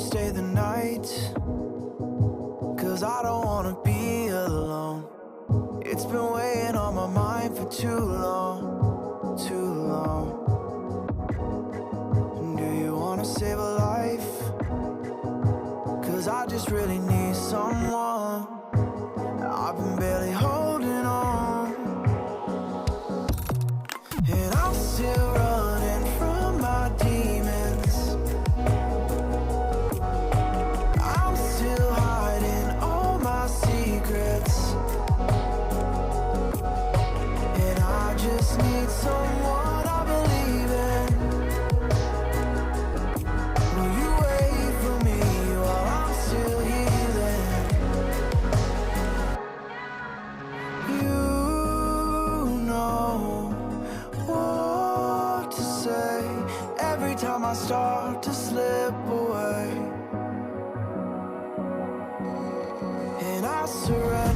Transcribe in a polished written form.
to stay the night, 'cause I don't wanna be alone. It's been weighing on my mind for too long, too long. Do you wanna save a life? 'Cause I just really need someone. I've been barely holding on, and I'm still running from my demons. I'm still hiding all my secrets, and I just need someone I believe in. Will you wait for me while I'm still healing? You know what to say every time I start to slip away, and I surrender.